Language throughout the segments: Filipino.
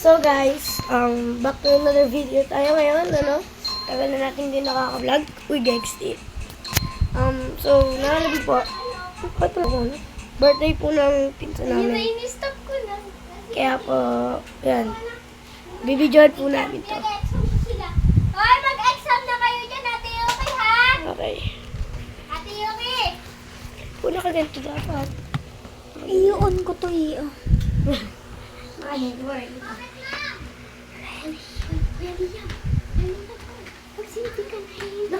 So guys, back to another video tayo ngayon, ano? Tagal na natin din nakaka-vlog with XD. So, nalabi po, birthday po ng pinsan namin. Stop ko na. Kaya po, yan. Bibidyoan po namin to. Hoy, mag-exam na kayo dyan, Ate Yuki, ha? Okay. Ate Yuki! Puna ka ganito dapat. I-on ko to, i-on. Ay, word. Pag-sinti ka na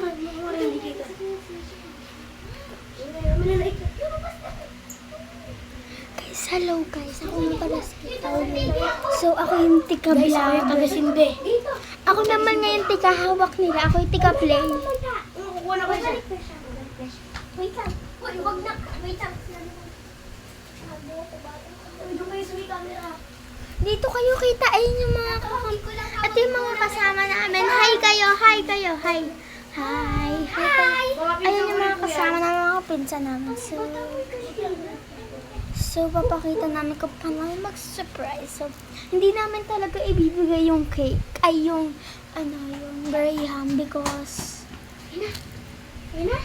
Guys, hello guys. Ako yung taga-sindi. So, ako yung tika-vlog. Guys, ako yung taga-sindi. Ako naman ngayon tika-hawak nila. Ako yung tika-play. Kukuha na ko siya. Wait lang. Huwag na. Wait lang. Doon kayo sa may camera. Dito kayo kita. Ayun yung mga at yung mga kasama namin. Hi kayo. Hi kayo. Hi. Hi. Hi. Ayun yung mga kasama namin. Mga pinsan namin. So, papakita namin kung paano mag-surprise. So, hindi namin talaga ibibigay yung cake. Ay, yung Graham because... Ayun na. Ayun na.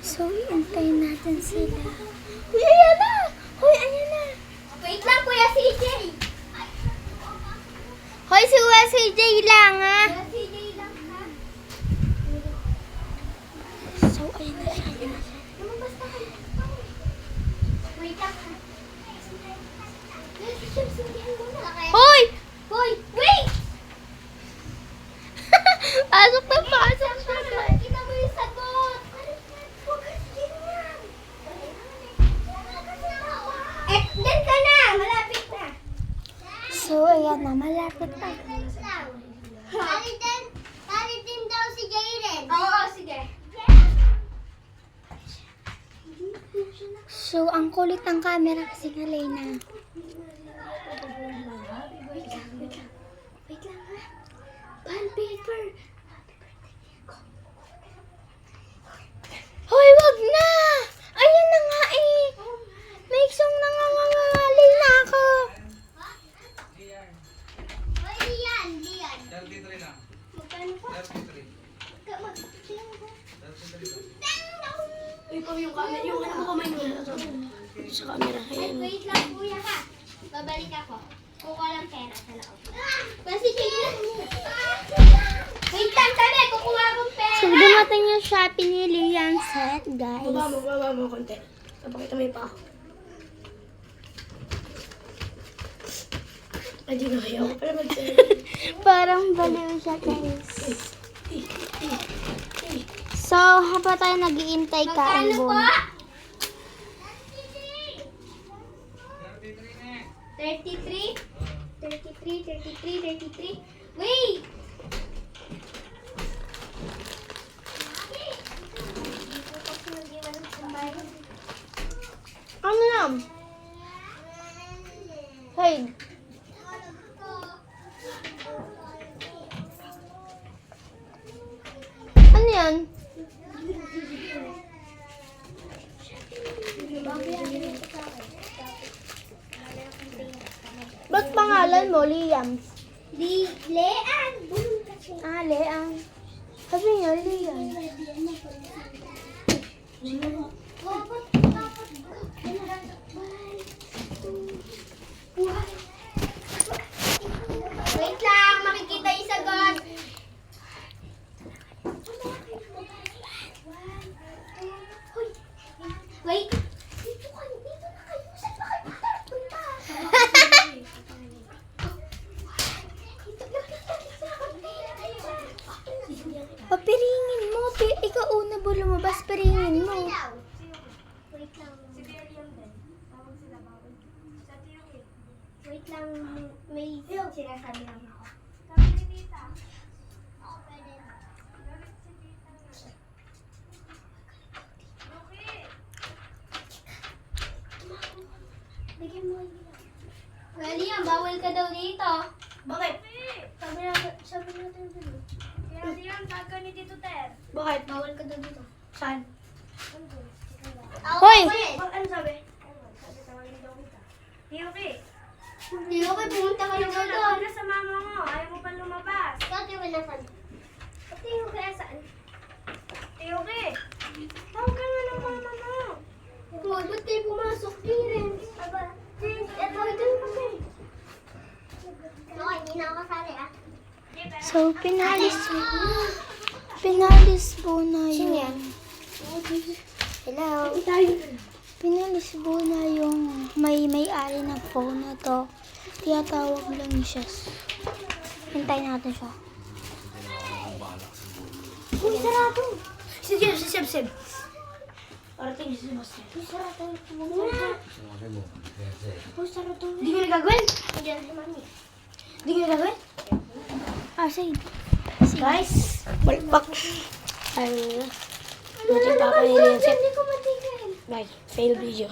So, iintayin natin sila. Uy, ayan na! Uy, ayan na! Wait lang, Kuya CJ! Hoy, si Kuya CJ lang, ha? Kuya CJ lang, ha? So, ayan na siya. Lumabas na kayo. Wait lang, ha? Hoy! Hoy! Wait! Pasok na pasok siya, guys. Kita mo yung sagot. Diyan ka na! Malapit na! So, ayan na. Malapit na. Tali din daw si Jayden. Oo, sige. So, ang kulit ng camera kasi nga, Lena. Wait lang, ha? Bond paper. Hoy, wag na! Ayan na nga eh. May song nangangangali na ako. Hoy, Lian. 33 lang. Magkano pa? 33. Uy, pa yung camera. Yung ano mo kamay mo na sa camera. Ayan. Wait lang, kuya ka. Babalik ako. Kukuha lang pera sa loob. Kasi wait lang, sabi. Kukuha akong pera. So, dumating yung Shopee ni Lian set, guys. Baba mo konti. Napakita mo yung pa. Ay, di na kaya ako pala mag-send. Parang baliw siya, guys. So, habang tayo nag-iintay kain mo. 33? 33? Wait! Ano yan? Hey. Ano yan? Ba't pangalan mo, Liam? Lean! Ah, Leang. Sabi niya, Liam. Wait lang, makikita yung sagot. Wait. Dito na kayo. Saan ba kayo punta? Papiringin mo. Ikaw una ba lumabas? Piringin mo. Wait lang. Wait lang. May sinasabi lang ako. Bigyan mo. Liam, bawal ka daw dito. Bakit? Sabi natin dito. Bakit? Bawal ka daw dito. Saan? Hoy! Ano sabi? Sabi tawagin daw kita. Di okay. Hindi ako pumunta ka na doon. Wala sa mama mo. Ayaw mo pa lumabas. Dati wala ka. Pati yung kaya saan? Di okay. Tawag ka nga ng mama mo. Huwag ba't kayo pumasok, parents? Aba, ito kasi. Okay, hindi na ako kasali ah. So, pinalis po na yung... Sino yan? Hello? Pinalis po na yung may-ari ng phone na to. Tiyatawag lang siya. Hintayin natin siya. Uy, sarado. Si Seb. Parating si Seb. Uy, sarado. Uy, sarado. Hindi ko nagagawin. Diyan si Mami. Hindi ko nagagawin. Ah, sige. Guys, balpak. Ay, buti pa ako nilinsip. Hindi ko matigil. Guys, fail video.